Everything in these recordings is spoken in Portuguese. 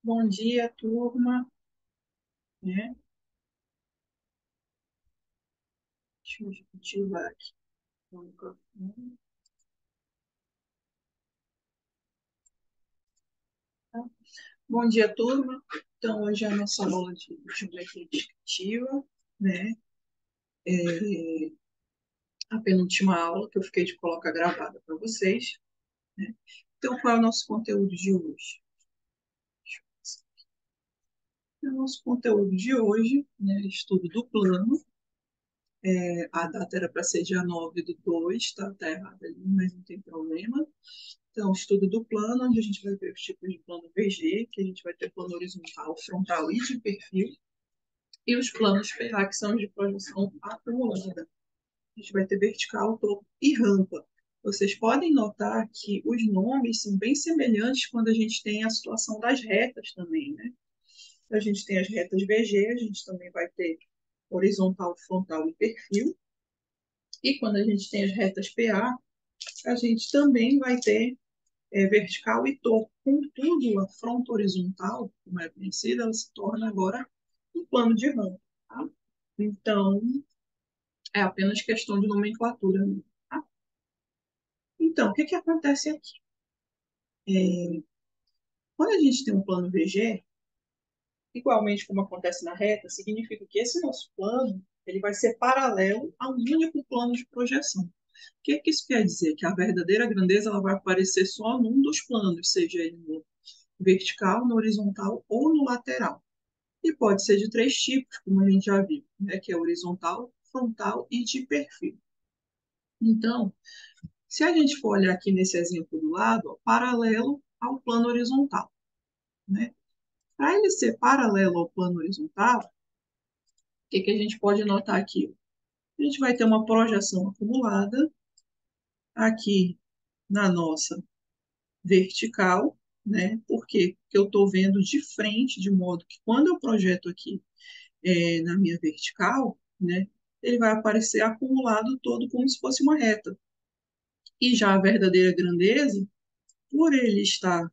Bom dia, turma. Né? Deixa eu ativar aqui o microfone. Tá? Bom dia, turma. Então, hoje é a nossa aula de geometria descritiva, né? É a penúltima aula que eu fiquei de colocar gravada para vocês. Né? Então, qual é o nosso conteúdo de hoje? O nosso conteúdo de hoje, né, estudo do plano. A data era para ser dia 9/2, tá errado ali, mas não tem problema. Então, estudo do plano, onde a gente vai ver os tipos de plano VG, que a gente vai ter plano horizontal, frontal e de perfil, e os planos PA, que são de projeção acumulada. A gente vai ter vertical, topo e rampa. Vocês podem notar que os nomes são bem semelhantes quando a gente tem a situação das retas também, né? A gente tem as retas VG, a gente também vai ter horizontal, frontal e perfil. E quando a gente tem as retas PA, a gente também vai ter vertical e torto. Contudo, a fronta horizontal, como é conhecida, ela se torna agora um plano de rampa. Tá? Então, é apenas questão de nomenclatura. Tá? Então, o que, que acontece aqui? Quando a gente tem um plano VG, igualmente como acontece na reta, significa que esse nosso plano ele vai ser paralelo a um único plano de projeção. O que, que isso quer dizer? Que a verdadeira grandeza ela vai aparecer só num dos planos, seja ele no vertical, no horizontal ou no lateral. E pode ser de três tipos, como a gente já viu, né? Que é horizontal, frontal e de perfil. Então, se a gente for olhar aqui nesse exemplo do lado, ó, paralelo ao plano horizontal, né? Para ele ser paralelo ao plano horizontal, o que, que a gente pode notar aqui? A gente vai ter uma projeção acumulada aqui na nossa vertical, né? Por quê? Porque eu estou vendo de frente, de modo que quando eu projeto aqui na minha vertical, né, ele vai aparecer acumulado todo como se fosse uma reta. E já a verdadeira grandeza, por ele estar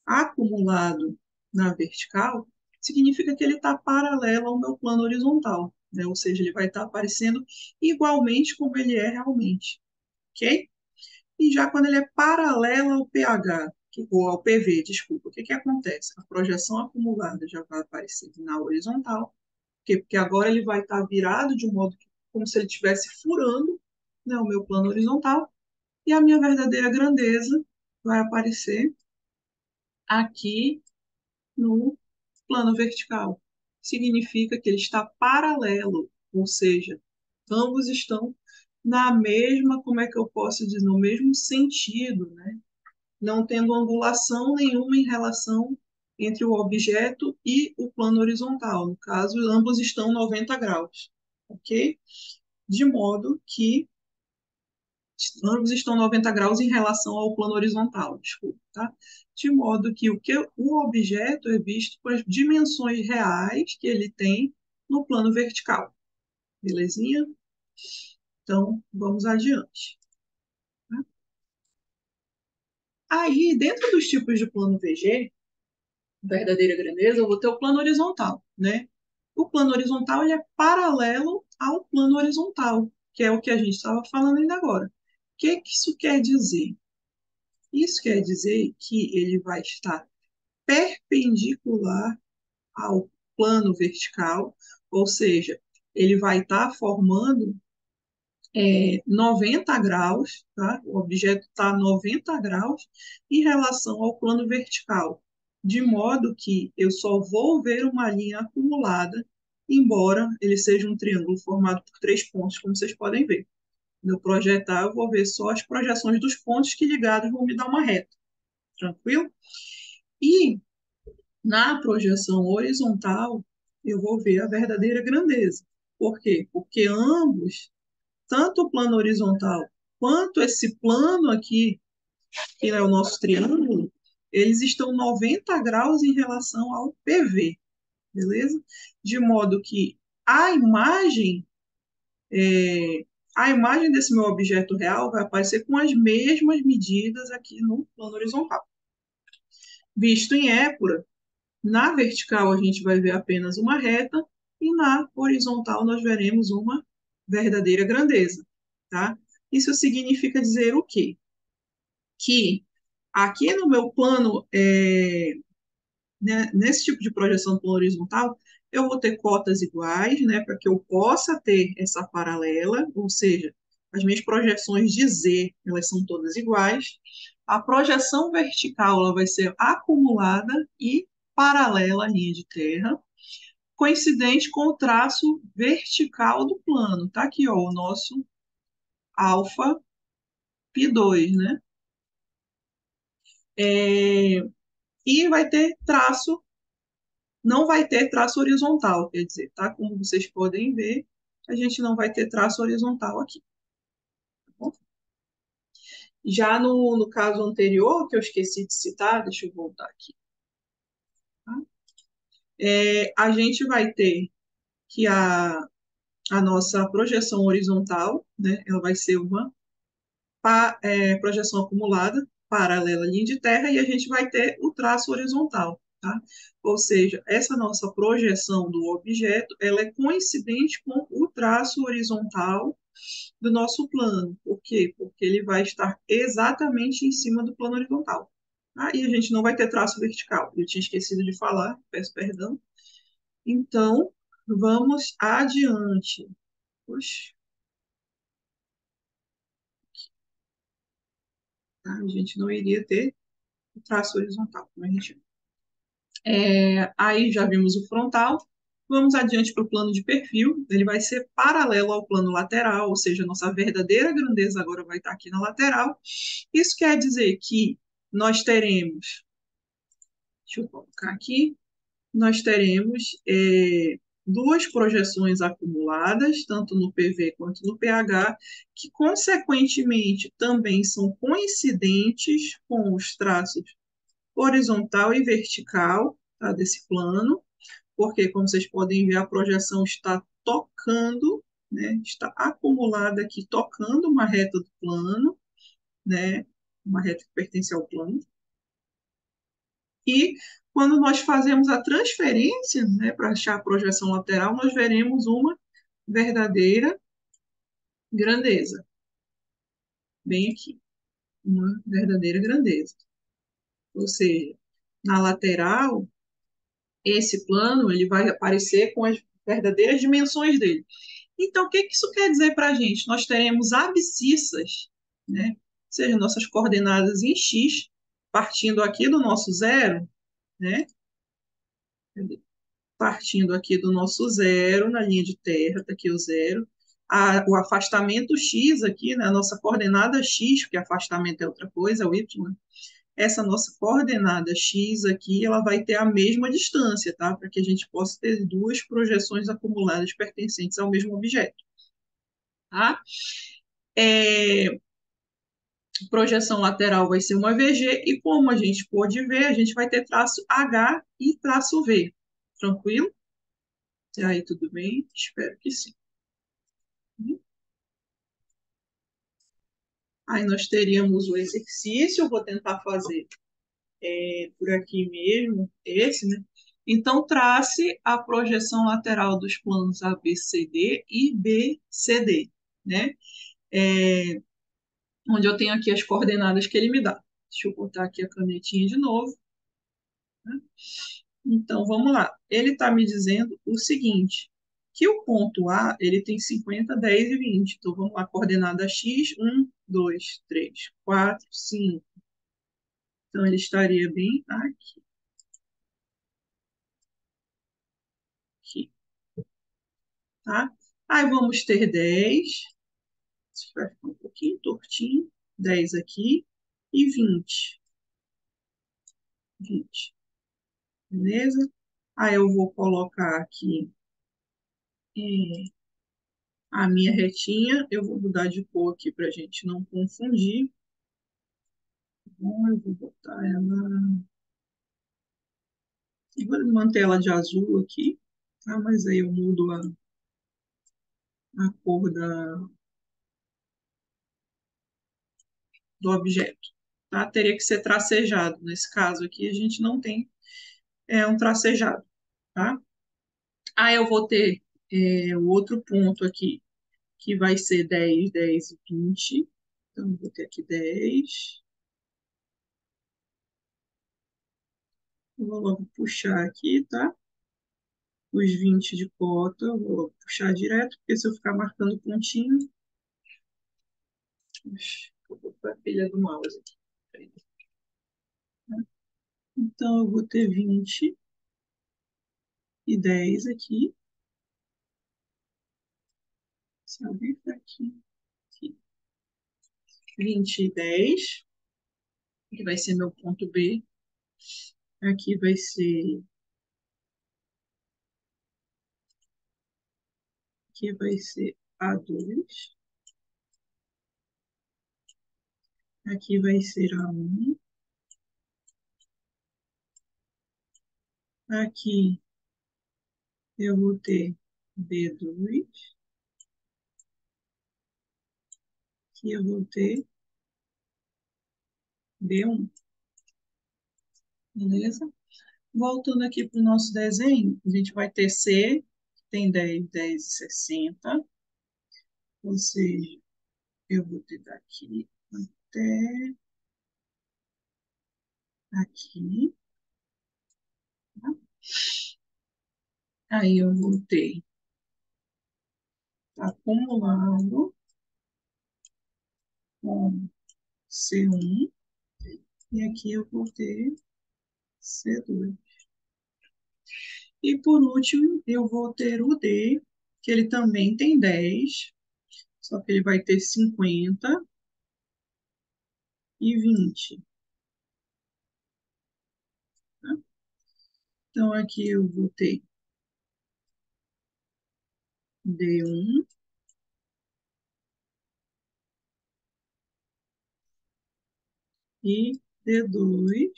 acumulado na vertical, significa que ele está paralelo ao meu plano horizontal, né? Ou seja, ele vai estar aparecendo igualmente como ele é realmente, ok? E já quando ele é paralelo ao pH, ou ao PV, desculpa, o que, que acontece? A projeção acumulada já vai aparecer na horizontal, porque agora ele vai estar virado de um modo como se ele estivesse furando, né, o meu plano horizontal, e a minha verdadeira grandeza vai aparecer aqui no plano vertical. Significa que ele está paralelo, ou seja, ambos estão na mesma, como é que eu posso dizer, no mesmo sentido, né? Não tendo angulação nenhuma em relação entre o objeto e o plano horizontal. No caso, ambos estão 90 graus, ok? De modo que ambos estão 90 graus em relação ao plano horizontal, desculpa, tá? De modo que o objeto é visto por as dimensões reais que ele tem no plano vertical. Belezinha? Então, vamos adiante. Tá? Aí, dentro dos tipos de plano VG, verdadeira grandeza, eu vou ter o plano horizontal, né? O plano horizontal ele é paralelo ao plano horizontal, que é o que a gente estava falando ainda agora. O que isso quer dizer? Isso quer dizer que ele vai estar perpendicular ao plano vertical, ou seja, ele vai estar formando 90 graus, tá? O objeto está a 90 graus em relação ao plano vertical, de modo que eu só vou ver uma linha acumulada, embora ele seja um triângulo formado por três pontos, como vocês podem ver. No projetar, eu vou ver só as projeções dos pontos que ligados vão me dar uma reta, tranquilo? E na projeção horizontal, eu vou ver a verdadeira grandeza. Por quê? Porque ambos, tanto o plano horizontal quanto esse plano aqui, que é o nosso triângulo, eles estão 90 graus em relação ao PV, beleza? De modo que a imagem, é, a imagem desse meu objeto real vai aparecer com as mesmas medidas aqui no plano horizontal. Visto em épura, Na vertical, a gente vai ver apenas uma reta, e na horizontal, nós veremos uma verdadeira grandeza, tá? Isso significa dizer o quê? Que aqui no meu plano, né, nesse tipo de projeção plano horizontal, eu vou ter cotas iguais, né, para que eu possa ter essa paralela, ou seja, as minhas projeções de Z, elas são todas iguais. A projeção vertical, ela vai ser acumulada e paralela à linha de terra, coincidente com o traço vertical do plano. Tá aqui, ó, o nosso alfa π2, né? É, e vai ter traço, não vai ter traço horizontal, quer dizer, tá? Como vocês podem ver, a gente não vai ter traço horizontal aqui. Tá bom? Já no caso anterior, que eu esqueci de citar, deixa eu voltar aqui. Tá? A gente vai ter que a nossa projeção horizontal, né, ela vai ser uma projeção acumulada, paralela à linha de terra, e a gente vai ter o traço horizontal. Tá? Ou seja, essa nossa projeção do objeto, ela é coincidente com o traço horizontal do nosso plano. Por quê? Porque ele vai estar exatamente em cima do plano horizontal. Tá? E a gente não vai ter traço vertical. Eu tinha esquecido de falar, peço perdão. Então, vamos adiante. Puxa, tá? A gente não iria ter o traço horizontal, como a gente aí já vimos o frontal. Vamos adiante para o plano de perfil. Ele vai ser paralelo ao plano lateral, ou seja, nossa verdadeira grandeza agora vai estar aqui na lateral. Isso quer dizer que nós teremos, deixa eu colocar aqui, nós teremos duas projeções acumuladas, tanto no PV quanto no PH, que consequentemente também são coincidentes com os traços horizontal e vertical, tá, desse plano, porque, como vocês podem ver, a projeção está tocando, né, está acumulada aqui, tocando uma reta do plano, né, uma reta que pertence ao plano. E quando nós fazemos a transferência, né, para achar a projeção lateral, nós veremos uma verdadeira grandeza, bem aqui, uma verdadeira grandeza. Ou seja, na lateral, esse plano ele vai aparecer com as verdadeiras dimensões dele. Então, o que isso quer dizer para a gente? Nós teremos abscissas, né? Ou seja, nossas coordenadas em x, partindo aqui do nosso zero, né? Partindo aqui do nosso zero, na linha de terra, está aqui o zero. O afastamento x aqui, né? A nossa coordenada x, porque afastamento é outra coisa, é o y, né? Essa nossa coordenada x aqui, ela vai ter a mesma distância, tá? Para que a gente possa ter duas projeções acumuladas pertencentes ao mesmo objeto, tá? É, projeção lateral vai ser uma VG, e como a gente pode ver, a gente vai ter traço H e traço V. Tranquilo? E aí, tudo bem? Espero que sim. Aí nós teríamos o exercício, eu vou tentar fazer por aqui mesmo, esse, né? Então, trace a projeção lateral dos planos ABCD e BCD, né? É, onde eu tenho aqui as coordenadas que ele me dá. Deixa eu botar aqui a canetinha de novo. Né? Então, vamos lá. Ele está me dizendo o seguinte, que o ponto A, ele tem 50, 10 e 20. Então, vamos lá, coordenada X, 1, 2, 3, 4, 5. Então, ele estaria bem aqui, tá? Aí, vamos ter 10. Isso vai ficar um pouquinho tortinho. 10 aqui e 20. 20, beleza? Aí, eu vou colocar aqui a minha retinha. Eu vou mudar de cor aqui para a gente não confundir. Bom, eu vou botar ela. Eu vou manter ela de azul aqui, tá? Mas aí eu mudo a cor do objeto, tá? Teria que ser tracejado. Nesse caso aqui, a gente não tem é um tracejado, tá? Aí eu vou ter o outro ponto aqui, que vai ser 10, 10 e 20. Então, eu vou ter aqui 10. Eu vou logo puxar aqui, tá? Os 20 de cota, eu vou logo puxar direto, porque se eu ficar marcando pontinho, eu vou para a pilha do mouse aqui. Então, eu vou ter 20 e 10 aqui, sabe? Aqui, aqui. 20 e 10, que vai ser meu ponto B. Aqui vai ser A2. Aqui vai ser A1. Aqui eu vou ter B2. Aqui eu vou ter B1. Beleza? Voltando aqui para o nosso desenho, a gente vai ter C, que tem 10, 10 e 60. Ou seja, eu vou ter daqui até aqui. Tá? Aí eu vou ter acumulado com C1. E aqui eu vou ter C2. E por último, eu vou ter o D, que ele também tem 10, só que ele vai ter 50 e 20. Tá? Então, aqui eu vou ter D1 e D2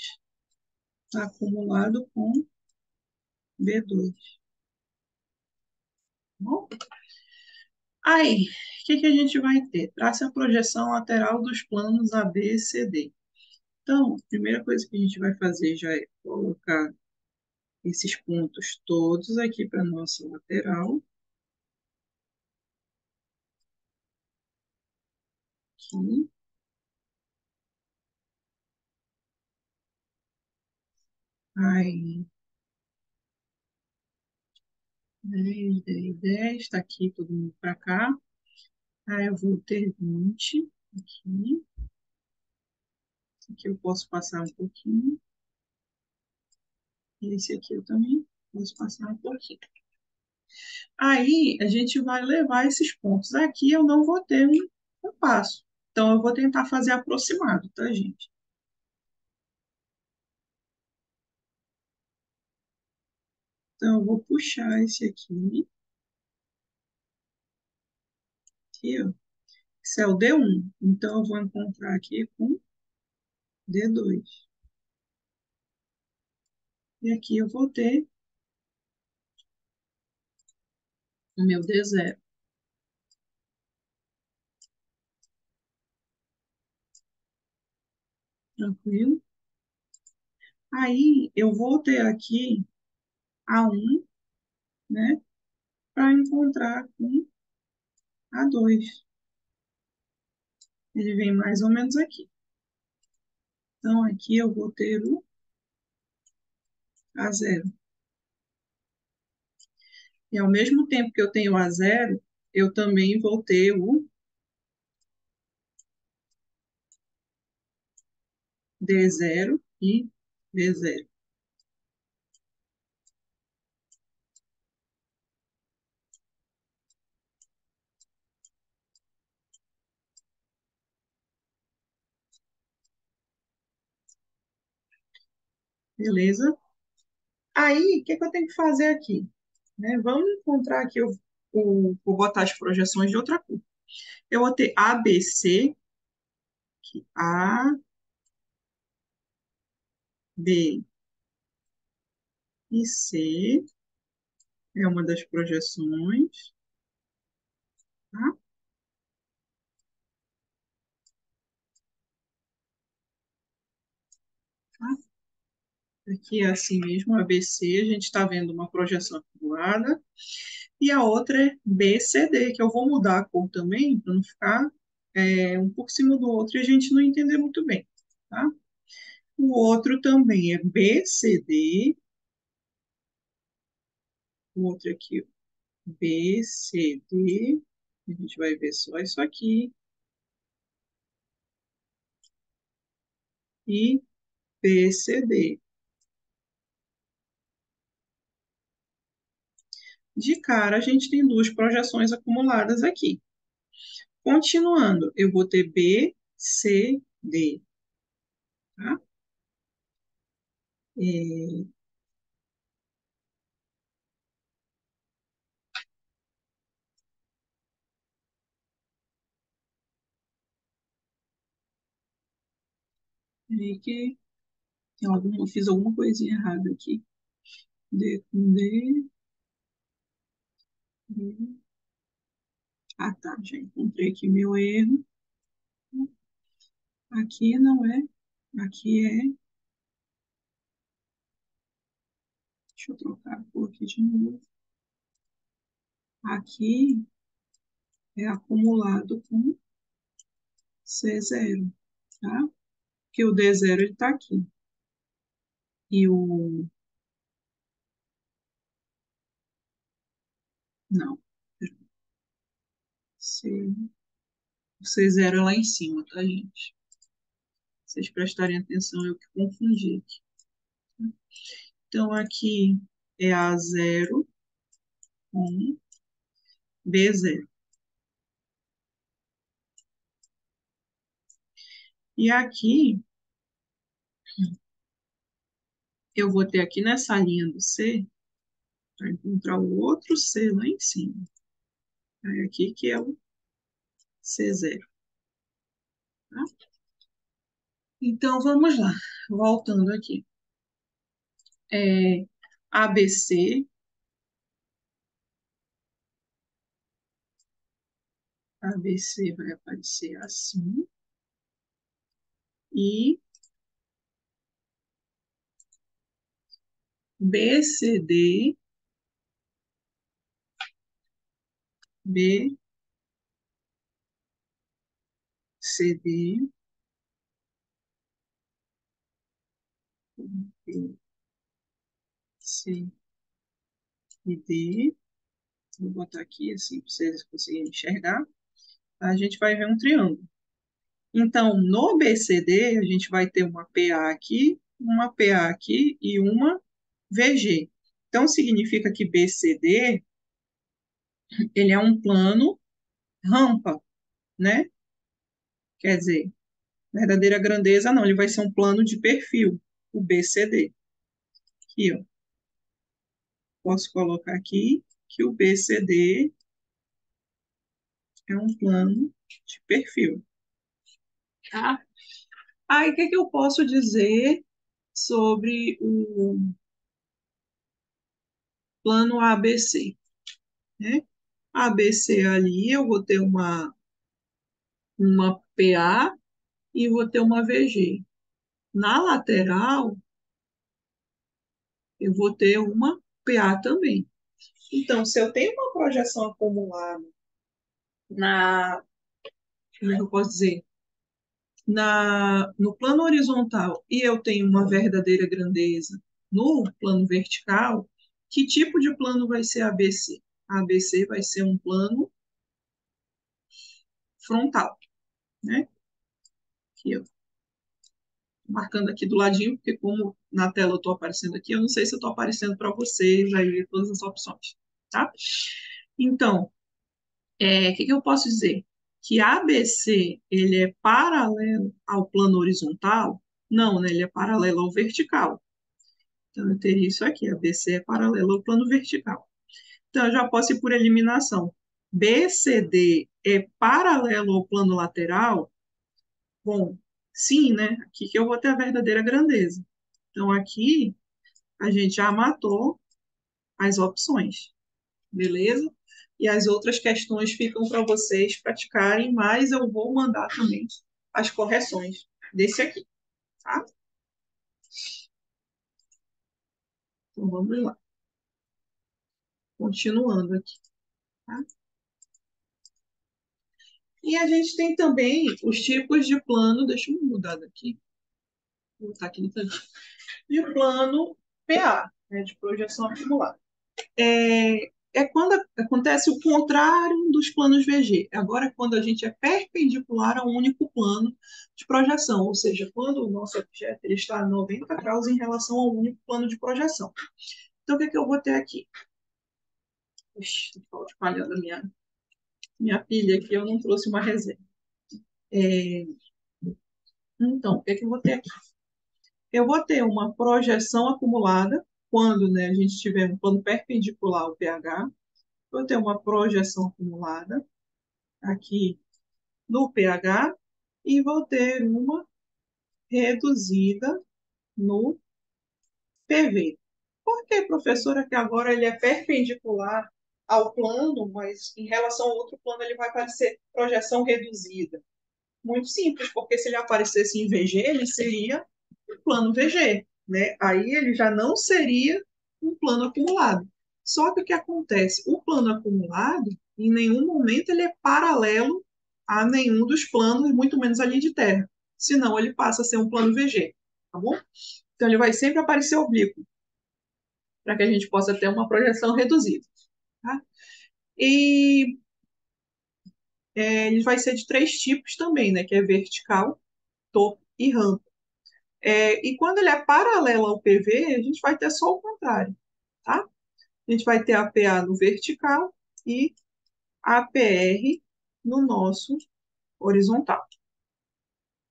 acumulado com B2. Bom, aí, o que que a gente vai ter? Trace a projeção lateral dos planos AB e CD. Então, a primeira coisa que a gente vai fazer já é colocar esses pontos todos aqui para a nossa lateral. Aqui. Aí, 10, 10, 10, está aqui todo mundo para cá. Aí eu vou ter 20 aqui. Aqui eu posso passar um pouquinho. E esse aqui eu também posso passar um pouquinho. Aí a gente vai levar esses pontos. Aqui eu não vou ter um passo. Então eu vou tentar fazer aproximado, tá, gente? Então eu vou puxar esse aqui, ó. Esse é o D1. Então eu vou encontrar aqui com D2. E aqui eu vou ter o meu D0. Tranquilo? Aí eu vou ter aqui A1, né, para encontrar com A2. Ele vem mais ou menos aqui. Então, aqui eu vou ter o A0. E ao mesmo tempo que eu tenho o A0, eu também vou ter o D0 e B0. Beleza? Aí, o que, que eu tenho que fazer aqui? Né? Vamos encontrar aqui, vou botar as projeções de outra cor. Eu vou ter ABC, que A, B e C é uma das projeções. Tá? Tá? Aqui é assim mesmo, ABC, a gente está vendo uma projeção acumulada. E a outra é BCD, que eu vou mudar a cor também, para não ficar um por cima do outro e a gente não entender muito bem, tá? O outro também é BCD, o outro aqui, BCD, a gente vai ver só isso aqui, e BCD. De cara, a gente tem duas projeções acumuladas aqui. Continuando, eu vou ter BCD, tá? É, peraí que eu fiz alguma coisinha errada aqui. D com D. D. Ah, tá, já encontrei aqui meu erro. Aqui não é. Aqui é. Deixa eu trocar a cor aqui de novo. Aqui é acumulado com C0, tá? Porque o D0 ele está aqui. E o. Não. C... O C0 é lá em cima, tá, gente? Se vocês prestarem atenção, eu que confundi aqui. Então, aqui é A0 com B0. E aqui, eu vou ter aqui nessa linha do C, para encontrar o outro C lá em cima. Aí aqui que é o C0. Tá? Então, vamos lá. Voltando aqui. É, ABC, ABC vai aparecer assim. E BCD, BCD, C e D. Vou botar aqui assim para vocês conseguirem enxergar. A gente vai ver um triângulo. Então, no BCD, a gente vai ter uma PA aqui, uma PA aqui e uma VG. Então, significa que BCD, ele é um plano rampa, né? Quer dizer, verdadeira grandeza não, ele vai ser um plano de perfil, o BCD. Aqui, ó. Posso colocar aqui que o BCD é um plano de perfil, tá? Aí, o que que eu posso dizer sobre o plano ABC, né? ABC ali, eu vou ter uma PA e vou ter uma VG. Na lateral, eu vou ter uma PA também. Então, se eu tenho uma projeção acumulada como é que eu posso dizer? No plano horizontal e eu tenho uma verdadeira grandeza no plano vertical, que tipo de plano vai ser ABC? A ABC vai ser um plano frontal, né? Aqui, ó, marcando aqui do ladinho, porque como na tela eu estou aparecendo aqui, eu não sei se eu estou aparecendo para vocês aí todas as opções, tá? Então, o que que eu posso dizer? Que ABC ele é paralelo ao plano horizontal? Não, né? Ele é paralelo ao vertical. Então, eu teria isso aqui, ABC é paralelo ao plano vertical. Então, eu já posso ir por eliminação. BCD é paralelo ao plano lateral? Bom, sim, né? Aqui que eu vou ter a verdadeira grandeza. Então, aqui a gente já matou as opções, beleza? E as outras questões ficam para vocês praticarem, mas eu vou mandar também as correções desse aqui, tá? Então, vamos lá. Continuando aqui, tá? E a gente tem também os tipos de plano, deixa eu mudar daqui, vou botar aqui no cantinho, de plano PA, né, de projeção acumulada. É quando acontece o contrário dos planos VG. Agora, é quando a gente é perpendicular a um único plano de projeção, ou seja, quando o nosso objeto ele está a 90 graus em relação ao único plano de projeção. Então, o que é que eu vou ter aqui? Estou espalhando a minha pilha aqui, eu não trouxe uma reserva. Então, o que é que eu vou ter aqui? Eu vou ter uma projeção acumulada, quando, né, a gente tiver um plano perpendicular ao pH. Vou ter uma projeção acumulada aqui no pH e vou ter uma reduzida no PV. Por que, professora, que agora ele é perpendicular ao plano, mas em relação ao outro plano ele vai aparecer projeção reduzida? Muito simples, porque se ele aparecesse em VG, ele seria um plano VG, né? Aí ele já não seria um plano acumulado. Só que o que acontece? O plano acumulado, em nenhum momento ele é paralelo a nenhum dos planos, muito menos a linha de terra. Senão ele passa a ser um plano VG, tá bom? Então ele vai sempre aparecer oblíquo, para que a gente possa ter uma projeção reduzida, tá? E ele vai ser de três tipos também, né? Que é vertical, topo e rampa. E quando ele é paralelo ao PV, a gente vai ter só o contrário, tá? A gente vai ter a PA no vertical e a PR no nosso horizontal.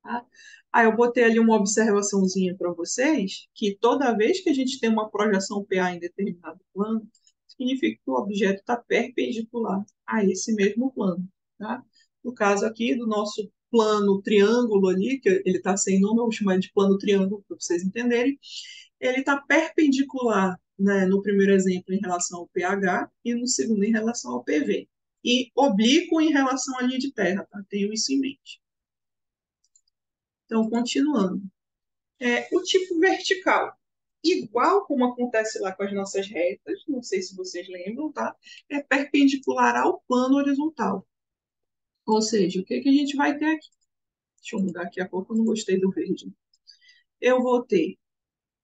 Tá? Aí eu botei ali uma observaçãozinha para vocês, que toda vez que a gente tem uma projeção PA em determinado plano, significa que o objeto está perpendicular a esse mesmo plano. Tá? No caso aqui do nosso plano triângulo ali, que ele está sem nome, eu vou chamar de plano triângulo para vocês entenderem, ele está perpendicular, né, no primeiro exemplo em relação ao pH e no segundo em relação ao PV. E oblíquo em relação à linha de terra, tá? Tenho isso em mente. Então, continuando. O tipo vertical, igual como acontece lá com as nossas retas, não sei se vocês lembram, tá? É perpendicular ao plano horizontal. Ou seja, o que, que a gente vai ter aqui? Deixa eu mudar aqui a cor, eu não gostei do verde. Eu vou ter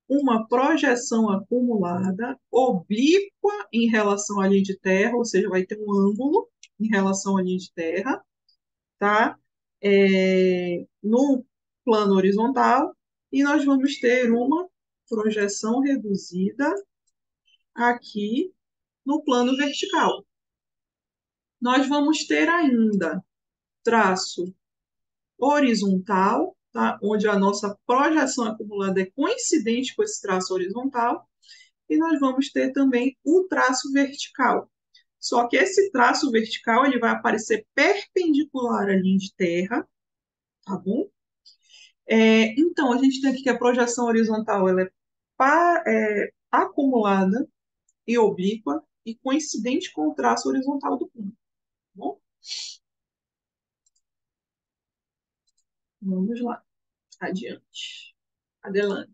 uma projeção acumulada oblíqua em relação à linha de terra, ou seja, vai ter um ângulo em relação à linha de terra, tá? No plano horizontal, e nós vamos ter uma projeção reduzida aqui no plano vertical. Nós vamos ter ainda traço horizontal, tá? Onde a nossa projeção acumulada é coincidente com esse traço horizontal, e nós vamos ter também o traço vertical. Só que esse traço vertical ele vai aparecer perpendicular à linha de terra, tá bom? Então, a gente tem aqui que a projeção horizontal ela é acumulada e oblíqua e coincidente com o traço horizontal do ponto. Tá bom? Vamos lá, adiante. Adelante.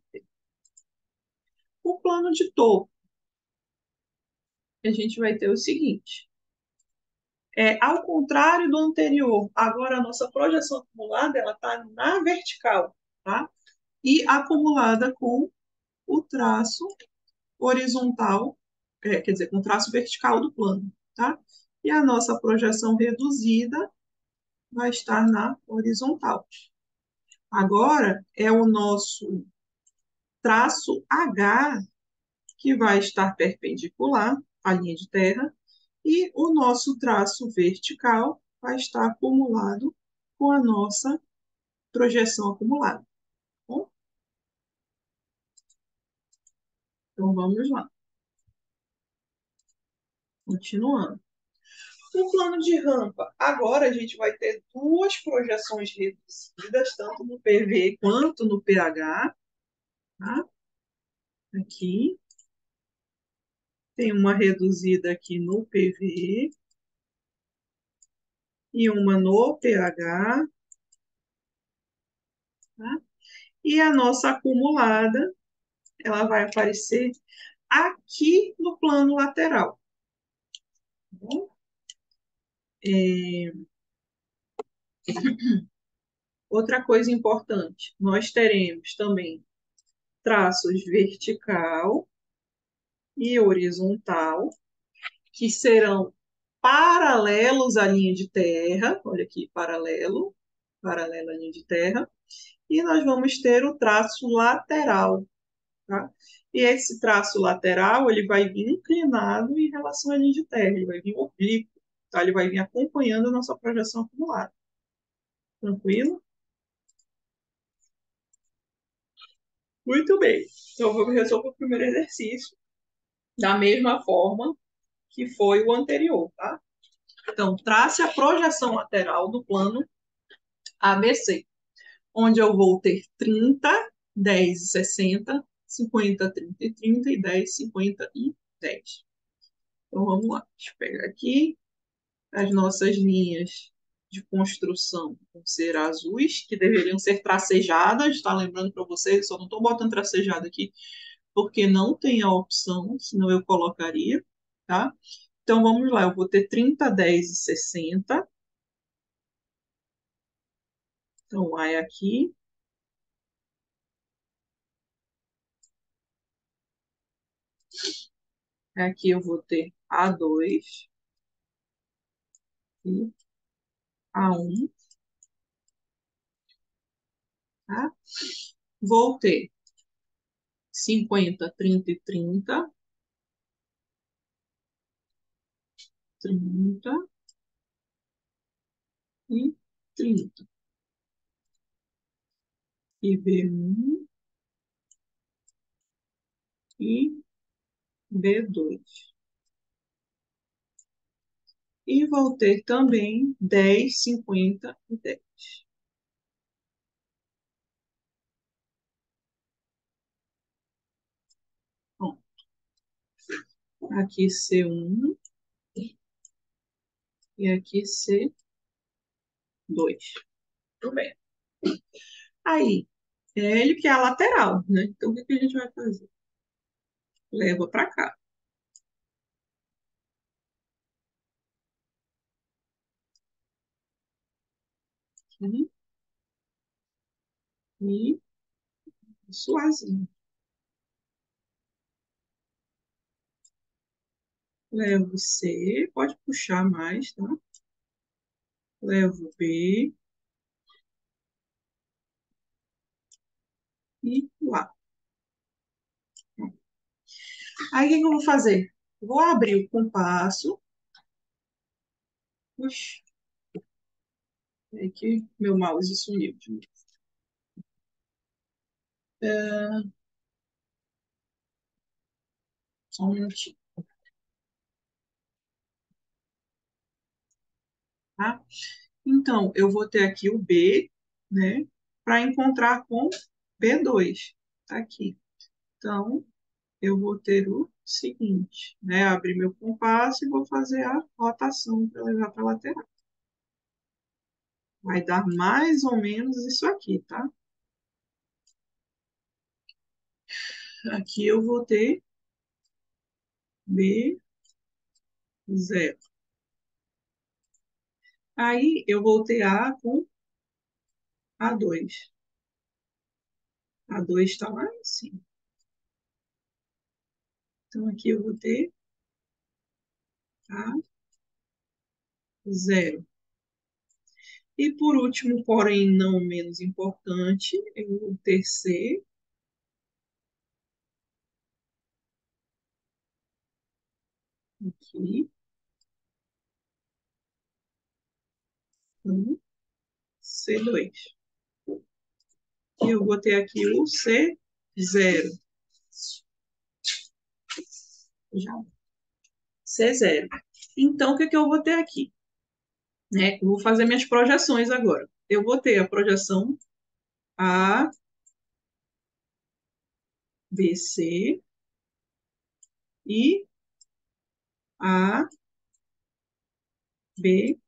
O plano de topo, a gente vai ter o seguinte. Ao contrário do anterior, agora a nossa projeção acumulada ela está na vertical, tá? E acumulada com o traço horizontal, quer dizer, com o traço vertical do plano, tá? E a nossa projeção reduzida vai estar na horizontal. Agora é o nosso traço H que vai estar perpendicular à linha de terra e o nosso traço vertical vai estar acumulado com a nossa projeção acumulada. Tá bom? Então vamos lá. Continuando. O plano de rampa. Agora a gente vai ter duas projeções reduzidas, tanto no PV quanto no pH. Tá? Aqui. Tem uma reduzida aqui no PV e uma no pH. Tá? E a nossa acumulada, ela vai aparecer aqui no plano lateral. Tá bom? Outra coisa importante, nós teremos também traços vertical e horizontal, que serão paralelos à linha de terra. Olha aqui, paralelo à linha de terra. E nós vamos ter o traço lateral, tá? E esse traço lateral, ele vai vir inclinado em relação à linha de terra, ele vai vir oblíquo, tá? Ele vai vir acompanhando a nossa projeção acumulada. Tranquilo? Muito bem. Então, vamos resolver o primeiro exercício da mesma forma que foi o anterior, tá? Então, trace a projeção lateral do plano ABC, onde eu vou ter 30, 10 e 60, 50, 30 e 30 e 10, 50 e 10. Então, vamos lá. Deixa eu pegar aqui as nossas linhas de construção vão ser azuis, que deveriam ser tracejadas, está lembrando para vocês, eu só não estou botando tracejado aqui, porque não tem a opção, senão eu colocaria, tá? Então, vamos lá, eu vou ter 30, 10 e 60. Então, A é aqui. Aqui eu vou ter A2 e A1, tá? Vou ter 50, 30 e 30, 30 e 30. E B1 e B2. E vou ter também 10, 50 e 10. Bom, aqui C1 e aqui C2. Tudo bem. Aí, é ele que é a lateral, né? Então, o que a gente vai fazer? Leva para cá. Aqui, e suazinho. Levo C, pode puxar mais, tá? Levo B e lá. Aí, o que eu vou fazer? Vou abrir o compasso. Puxa, é que meu mouse sumiu de novo. Só um minutinho, tá? Então, eu vou ter aqui o B, né? Para encontrar com B2. Tá aqui. Então, eu vou ter o seguinte, né? Abrir meu compasso e vou fazer a rotação para levar para a lateral. Vai dar mais ou menos isso aqui, tá? Aqui eu vou ter B0. Aí eu vou ter A com A2. A2 está lá em cima. Então aqui eu vou ter A0. E por último, porém não menos importante, eu vou ter C aqui, com C2. E eu vou ter aqui o C0. Já. C0. Então, o que, é que eu vou ter aqui? Né? Eu vou fazer minhas projeções agora. Eu vou ter a projeção A, B, C e A, B,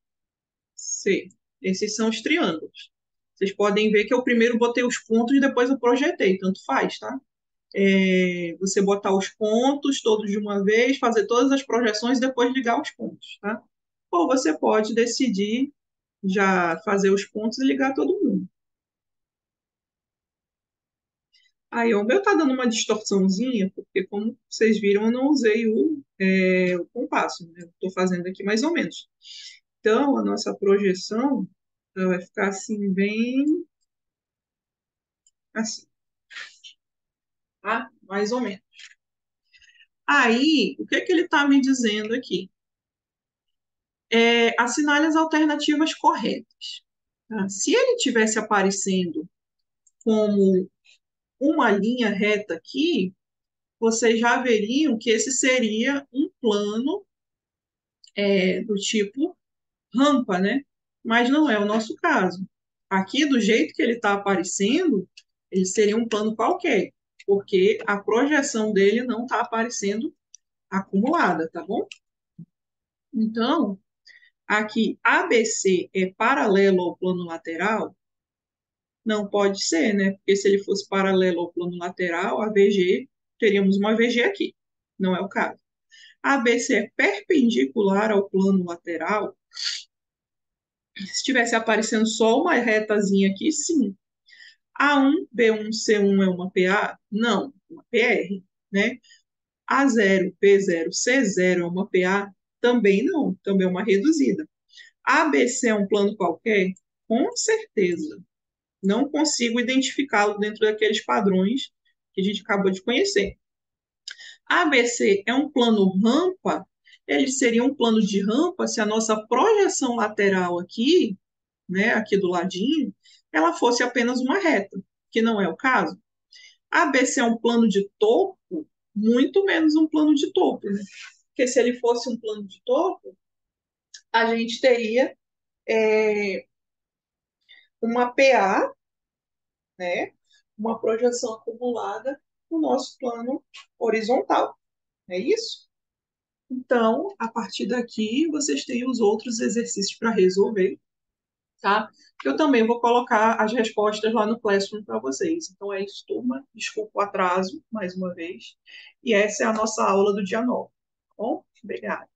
C. Esses são os triângulos. Vocês podem ver que eu primeiro botei os pontos e depois eu projetei, tanto faz, tá? você botar os pontos todos de uma vez, fazer todas as projeções e depois ligar os pontos, tá? Ou você pode decidir já fazer os pontos e ligar todo mundo. Aí o meu tá dando uma distorçãozinha, porque como vocês viram, eu não usei o compasso, né? Estou fazendo aqui mais ou menos. Então, a nossa projeção ela vai ficar assim, bem assim, tá? Mais ou menos. Aí, o que que ele está me dizendo aqui? Assinale as alternativas corretas. Tá? Se ele tivesse aparecendo como uma linha reta aqui, vocês já veriam que esse seria um plano do tipo rampa, né? Mas não é o nosso caso. Aqui, do jeito que ele está aparecendo, ele seria um plano qualquer, porque a projeção dele não está aparecendo acumulada, tá bom? Então, aqui ABC é paralelo ao plano lateral? Não pode ser, né? Porque se ele fosse paralelo ao plano lateral, a VG, teríamos uma VG aqui. Não é o caso. ABC é perpendicular ao plano lateral? Se estivesse aparecendo só uma retazinha aqui, sim. A1, B1, C1 é uma PA? Não, uma PR, né? A0, B0, C0 é uma PA? Também não, também é uma reduzida. ABC é um plano qualquer? Com certeza. Não consigo identificá-lo dentro daqueles padrões que a gente acabou de conhecer. ABC é um plano rampa? Ele seria um plano de rampa se a nossa projeção lateral aqui, né, aqui do ladinho, ela fosse apenas uma reta, que não é o caso. ABC é um plano de topo? Muito menos um plano de topo, né? Porque se ele fosse um plano de topo, a gente teria uma PA, né, uma projeção acumulada no nosso plano horizontal. É isso? Então, a partir daqui, vocês têm os outros exercícios para resolver, tá? Eu também vou colocar as respostas lá no Classroom para vocês. Então é isso, turma. Desculpa o atraso, mais uma vez. E essa é a nossa aula do dia 9. Tá bom? Obrigada.